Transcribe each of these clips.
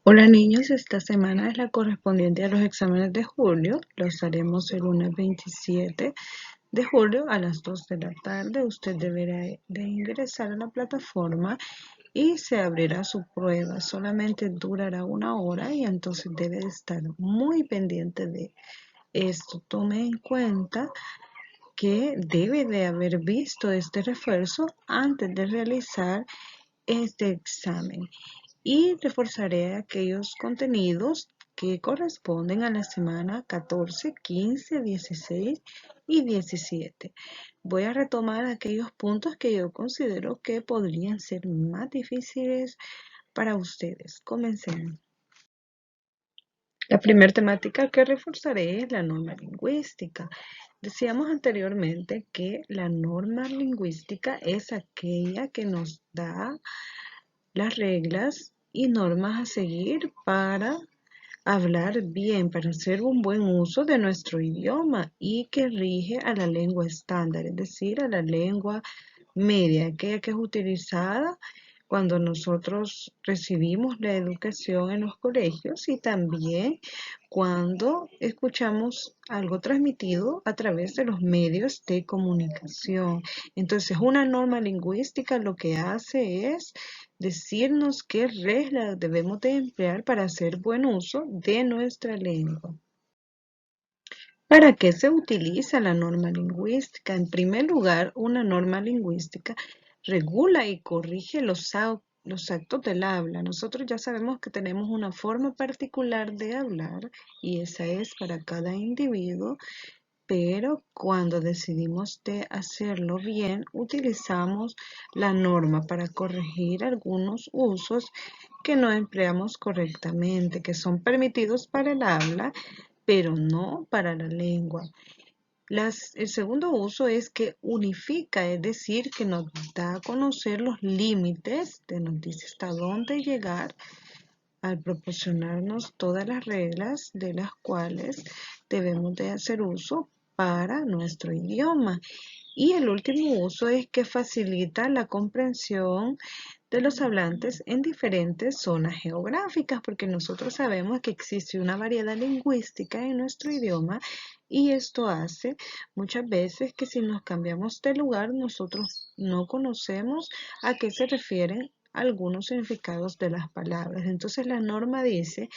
Hola niños, esta semana es la correspondiente a los exámenes de julio. Los haremos el lunes 27 de julio a las 2 de la tarde. Usted deberá de ingresar a la plataforma y se abrirá su prueba. Solamente durará 1 hora y entonces debe de estar muy pendiente de esto. Tome en cuenta que debe de haber visto este refuerzo antes de realizar este examen y reforzaré aquellos contenidos que corresponden a la semana 14, 15, 16 y 17. Voy a retomar aquellos puntos que yo considero que podrían ser más difíciles para ustedes. Comencemos. La primera temática que reforzaré es la norma lingüística. Decíamos anteriormente que la norma lingüística es aquella que nos da las reglas y normas a seguir para hablar bien, para hacer un buen uso de nuestro idioma y que rige a la lengua estándar, es decir, a la lengua media, aquella que es utilizada cuando nosotros recibimos la educación en los colegios y también cuando escuchamos algo transmitido a través de los medios de comunicación. Entonces, una norma lingüística lo que hace es decirnos qué reglas debemos de emplear para hacer buen uso de nuestra lengua. ¿Para qué se utiliza la norma lingüística? En primer lugar, una norma lingüística regula y corrige los actos del habla. Nosotros ya sabemos que tenemos una forma particular de hablar y esa es para cada individuo, pero cuando decidimos de hacerlo bien, utilizamos la norma para corregir algunos usos que no empleamos correctamente, que son permitidos para el habla, pero no para la lengua. El segundo uso es que unifica, es decir, que nos da a conocer los límites, nos dice hasta dónde llegar al proporcionarnos todas las reglas de las cuales debemos de hacer uso para nuestro idioma. Y el último uso es que facilita la comprensión de los hablantes en diferentes zonas geográficas, porque nosotros sabemos que existe una variedad lingüística en nuestro idioma y esto hace muchas veces que si nos cambiamos de lugar, nosotros no conocemos a qué se refieren algunos significados de las palabras. Entonces la norma dice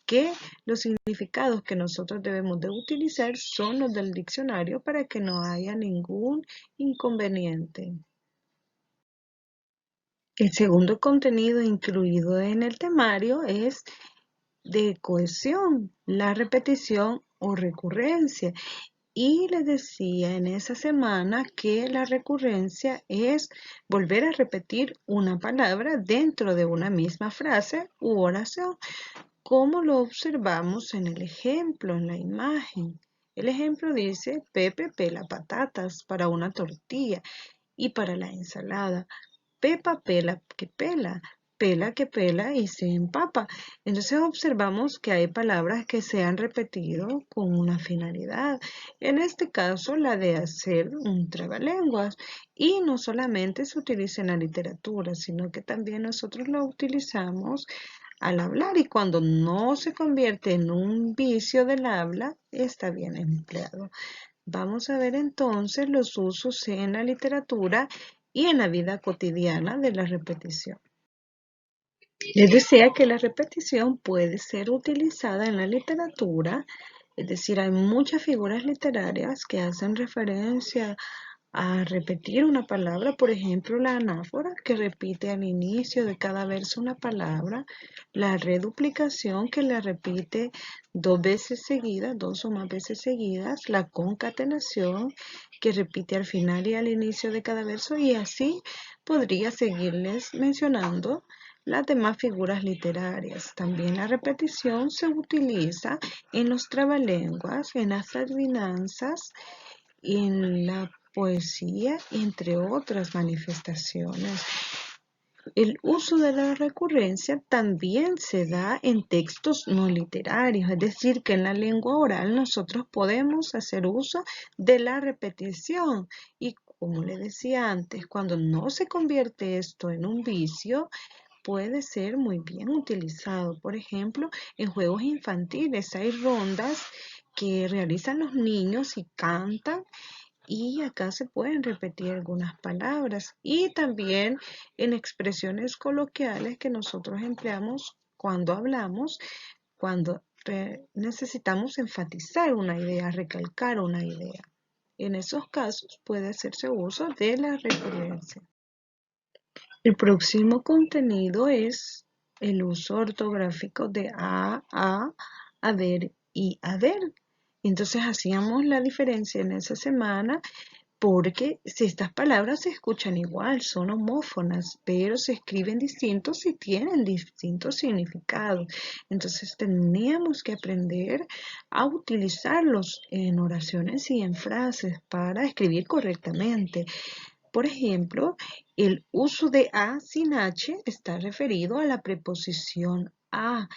que los significados que nosotros debemos de utilizar son los del diccionario para que no haya ningún inconveniente. El segundo contenido incluido en el temario es de cohesión, la repetición o recurrencia. Y les decía en esa semana que la recurrencia es volver a repetir una palabra dentro de una misma frase u oración, como lo observamos en el ejemplo, en la imagen. El ejemplo dice, Pepe pela patatas para una tortilla y para la ensalada. Pepa pela que pela y se empapa. Entonces observamos que hay palabras que se han repetido con una finalidad. En este caso, la de hacer un trabalenguas. Y no solamente se utiliza en la literatura, sino que también nosotros lo utilizamos al hablar y cuando no se convierte en un vicio del habla, está bien empleado. Vamos a ver entonces los usos en la literatura y en la vida cotidiana de la repetición. Les decía que la repetición puede ser utilizada en la literatura, es decir, hay muchas figuras literarias que hacen referencia a repetir una palabra, por ejemplo, la anáfora, que repite al inicio de cada verso una palabra, la reduplicación, que la repite 2 veces seguidas, 2 o más veces seguidas, la concatenación, que repite al final y al inicio de cada verso, y así podría seguirles mencionando las demás figuras literarias. También la repetición se utiliza en los trabalenguas, en las adivinanzas, en la poesía, entre otras manifestaciones. El uso de la recurrencia también se da en textos no literarios, es decir, que en la lengua oral nosotros podemos hacer uso de la repetición y como le decía antes, cuando no se convierte esto en un vicio, puede ser muy bien utilizado. Por ejemplo, en juegos infantiles hay rondas que realizan los niños y cantan y acá se pueden repetir algunas palabras y también en expresiones coloquiales que nosotros empleamos cuando hablamos, cuando necesitamos enfatizar una idea, recalcar una idea. En esos casos puede hacerse uso de la recurrencia. El próximo contenido es el uso ortográfico de a, haber y haber. Entonces hacíamos la diferencia en esa semana porque si estas palabras se escuchan igual, son homófonas, pero se escriben distintos y tienen distintos significados. Entonces teníamos que aprender a utilizarlos en oraciones y en frases para escribir correctamente. Por ejemplo, el uso de a sin h está referido a la preposición a.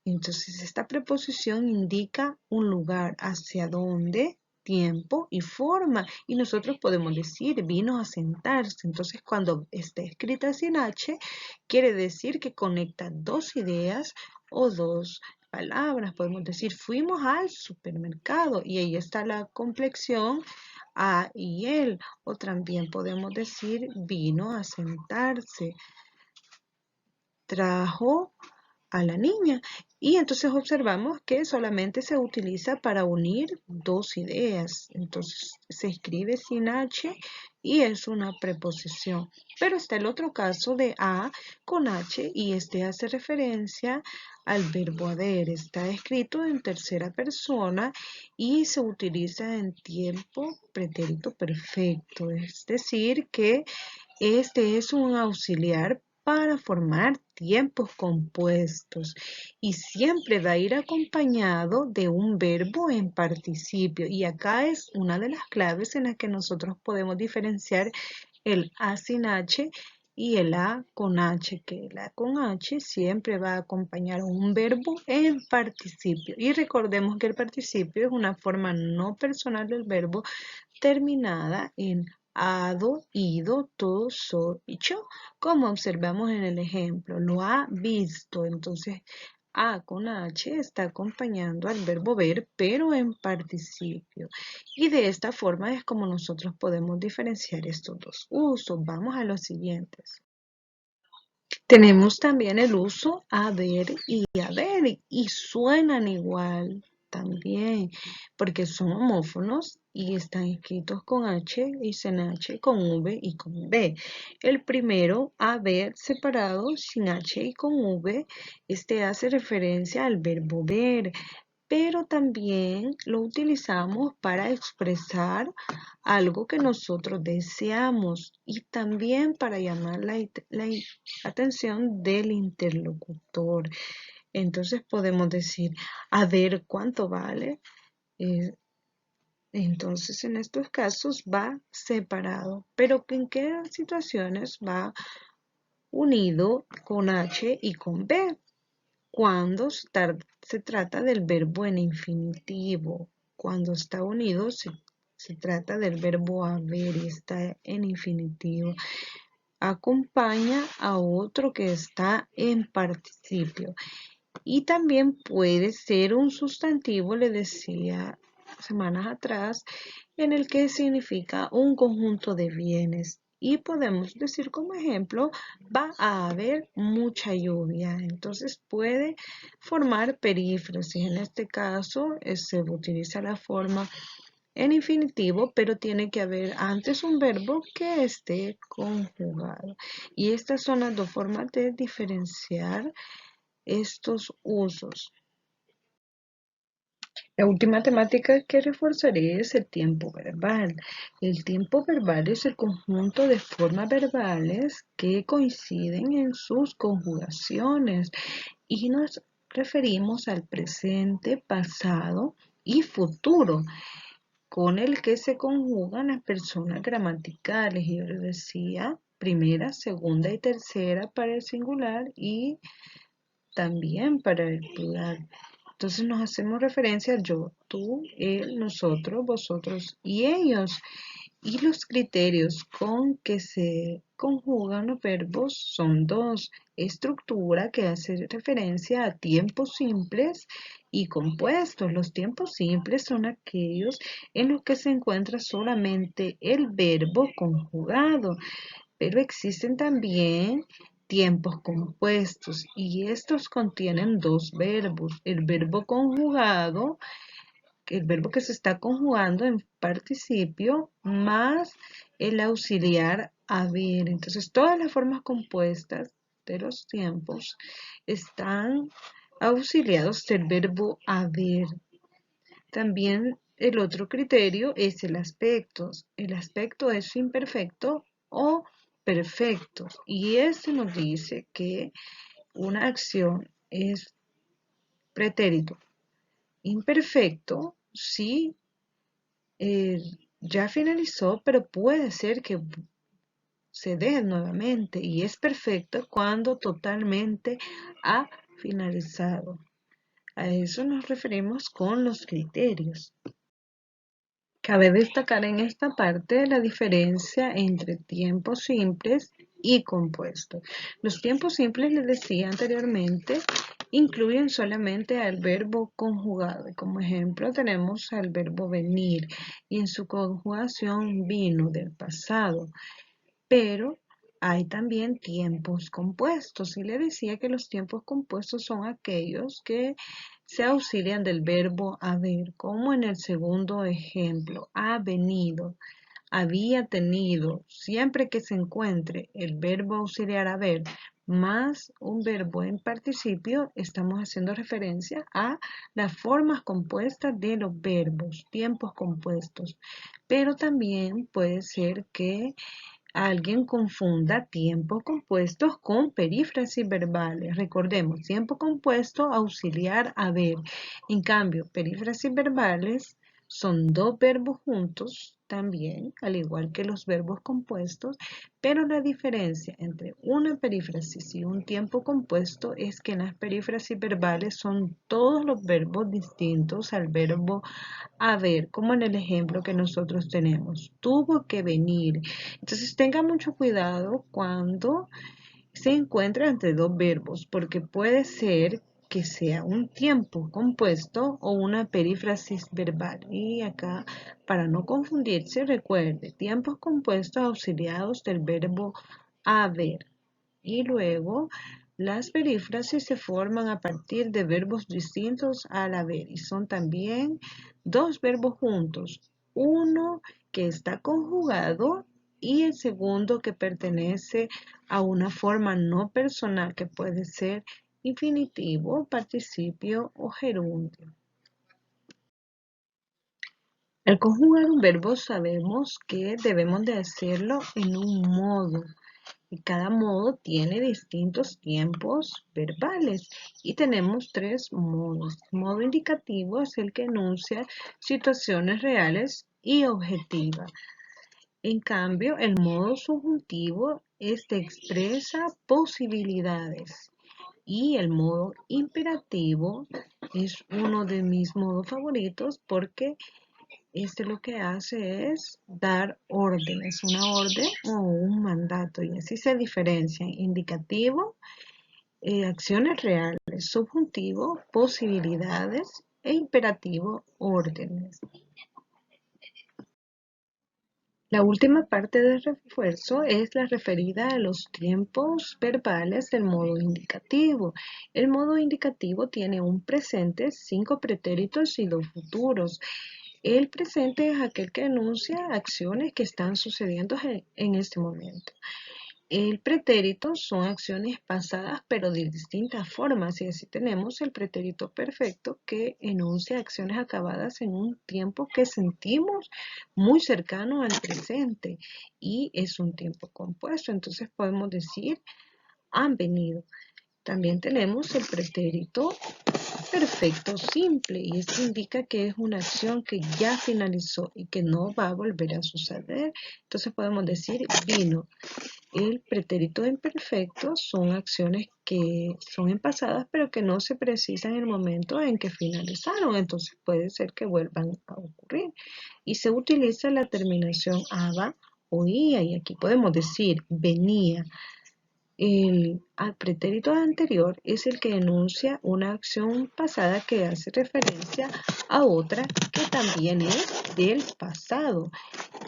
Entonces, esta preposición indica un lugar hacia dónde, tiempo y forma. Y nosotros podemos decir vino a sentarse. Entonces, cuando está escrita sin h, quiere decir que conecta dos ideas o dos palabras. Podemos decir fuimos al supermercado y ahí está la complexión a y él. O también podemos decir vino a sentarse, trajo a la niña. Y entonces observamos que solamente se utiliza para unir dos ideas. Entonces se escribe sin H y es una preposición. Pero está el otro caso de a con H y este hace referencia al verbo haber. Está escrito en tercera persona y se utiliza en tiempo pretérito perfecto. Es decir, que este es un auxiliar para formar tiempos compuestos y siempre va a ir acompañado de un verbo en participio. Y acá es una de las claves en las que nosotros podemos diferenciar el A sin H y el A con H, que el A con H siempre va a acompañar un verbo en participio. Y recordemos que el participio es una forma no personal del verbo terminada en ado, ido, todo, so y yo, como observamos en el ejemplo. Lo ha visto. Entonces, a con H está acompañando al verbo ver, pero en participio. Y de esta forma es como nosotros podemos diferenciar estos dos usos. Vamos a los siguientes. Tenemos también el uso haber y haber y suenan igual también porque son homófonos y están escritos con H y sin H, con V y con B. El primero, haber separado sin H y con V, este hace referencia al verbo ver, pero también lo utilizamos para expresar algo que nosotros deseamos y también para llamar la atención del interlocutor. Entonces podemos decir, a ver cuánto vale. Entonces en estos casos va separado, pero ¿en qué situaciones va unido con H y con B? Cuando se trata del verbo en infinitivo. Cuando está unido se trata del verbo haber y está en infinitivo. Acompaña a otro que está en participio. Y también puede ser un sustantivo, le decía semanas atrás, en el que significa un conjunto de bienes. Y podemos decir como ejemplo, va a haber mucha lluvia. Entonces puede formar perífrasis. En este caso se utiliza la forma en infinitivo, pero tiene que haber antes un verbo que esté conjugado. Y estas son las dos formas de diferenciar estos usos. La última temática que reforzaré es el tiempo verbal. El tiempo verbal es el conjunto de formas verbales que coinciden en sus conjugaciones y nos referimos al presente, pasado y futuro con el que se conjugan las personas gramaticales. Y yo les decía primera, segunda y tercera para el singular y también para el plural. Entonces nos hacemos referencia a yo, tú, él, nosotros, vosotros y ellos. Y los criterios con que se conjugan los verbos son dos: estructura, que hace referencia a tiempos simples, y compuestos. Los tiempos simples son aquellos en los que se encuentra solamente el verbo conjugado, pero existen también tiempos compuestos y estos contienen dos verbos: el verbo conjugado, el verbo que se está conjugando en participio, más el auxiliar haber. Entonces, todas las formas compuestas de los tiempos están auxiliados del verbo haber. También el otro criterio es el aspecto. El aspecto es imperfecto o perfecto, y este nos dice que una acción es pretérito imperfecto si eh, ya finalizó, pero puede ser que se dé nuevamente, y es perfecto cuando totalmente ha finalizado. A eso nos referimos con los criterios. Cabe destacar en esta parte la diferencia entre tiempos simples y compuestos. Los tiempos simples, les decía anteriormente, incluyen solamente al verbo conjugado. Como ejemplo tenemos al verbo venir, y en su conjugación vino, del pasado. Pero hay también tiempos compuestos, y le decía que los tiempos compuestos son aquellos que se auxilian del verbo haber, como en el segundo ejemplo: ha venido, había tenido. Siempre que se encuentre el verbo auxiliar haber más un verbo en participio, estamos haciendo referencia a las formas compuestas de los verbos, tiempos compuestos. Pero también puede ser que alguien confunda tiempos compuestos con perífrasis verbales. Recordemos, tiempo compuesto, auxiliar, haber. En cambio, perífrasis verbales son dos verbos juntos también, al igual que los verbos compuestos, pero la diferencia entre una perífrasis y un tiempo compuesto es que en las perífrasis verbales son todos los verbos distintos al verbo haber, como en el ejemplo que nosotros tenemos: tuvo que venir. Entonces tenga mucho cuidado cuando se encuentra entre dos verbos, porque puede ser que sea un tiempo compuesto o una perífrasis verbal. Y acá, para no confundirse, recuerde: tiempos compuestos auxiliados del verbo haber. Y luego las perífrasis se forman a partir de verbos distintos al haber, y son también dos verbos juntos: uno que está conjugado y el segundo que pertenece a una forma no personal, que puede ser infinitivo, participio o gerundio. Al conjugar un verbo sabemos que debemos de hacerlo en un modo, y cada modo tiene distintos tiempos verbales, y tenemos tres modos. El modo indicativo es el que enuncia situaciones reales y objetivas. En cambio, el modo subjuntivo expresa posibilidades, y el modo imperativo es uno de mis modos favoritos, porque lo que hace es dar órdenes, una orden o un mandato, y así se diferencian: indicativo, acciones reales; subjuntivo, posibilidades; e imperativo, órdenes. La última parte del refuerzo es la referida a los tiempos verbales del modo indicativo. El modo indicativo tiene un presente, 5 pretéritos y 2 futuros. El presente es aquel que enuncia acciones que están sucediendo en este momento. El pretérito son acciones pasadas, pero de distintas formas, y así tenemos el pretérito perfecto, que enuncia acciones acabadas en un tiempo que sentimos muy cercano al presente, y es un tiempo compuesto. Entonces podemos decir: han venido. También tenemos el pretérito perfecto simple y esto indica que es una acción que ya finalizó y que no va a volver a suceder. Entonces podemos decir vino. El pretérito imperfecto son acciones que son en pasadas pero que no se precisan en el momento en que finalizaron. Entonces puede ser que vuelvan a ocurrir. Y se utiliza la terminación aba o ia y aquí podemos decir venía. El pretérito anterior es el que enuncia una acción pasada que hace referencia a otra que también es del pasado.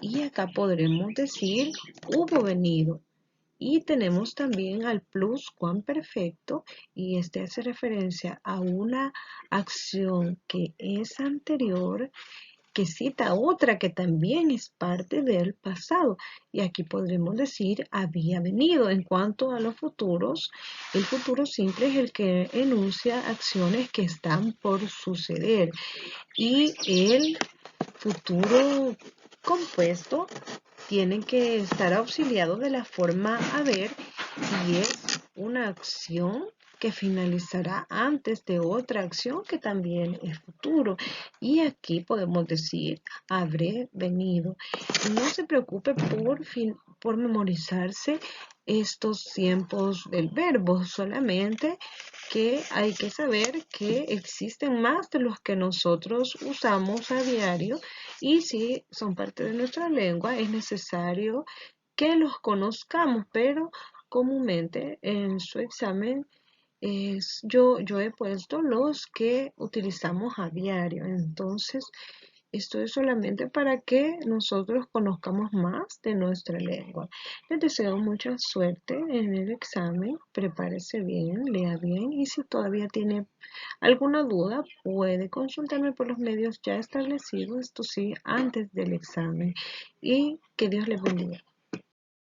Y acá podremos decir hubo venido. Y tenemos también al pluscuamperfecto y este hace referencia a una acción que es anterior que cita otra que también es parte del pasado. Y aquí podremos decir había venido. En cuanto a los futuros, el futuro simple es el que enuncia acciones que están por suceder. Y el futuro compuesto tiene que estar auxiliado de la forma haber y es una acción que finalizará antes de otra acción que también es futuro. Y aquí podemos decir, habré venido. No se preocupe por memorizarse estos tiempos del verbo, solamente que hay que saber que existen más de los que nosotros usamos a diario y si son parte de nuestra lengua es necesario que los conozcamos, pero comúnmente en su examen yo he puesto los que utilizamos a diario. Entonces, esto es solamente para que nosotros conozcamos más de nuestra lengua. Les deseo mucha suerte en el examen. Prepárese bien, lea bien y si todavía tiene alguna duda puede consultarme por los medios ya establecidos, esto sí, antes del examen. Y que Dios les bendiga.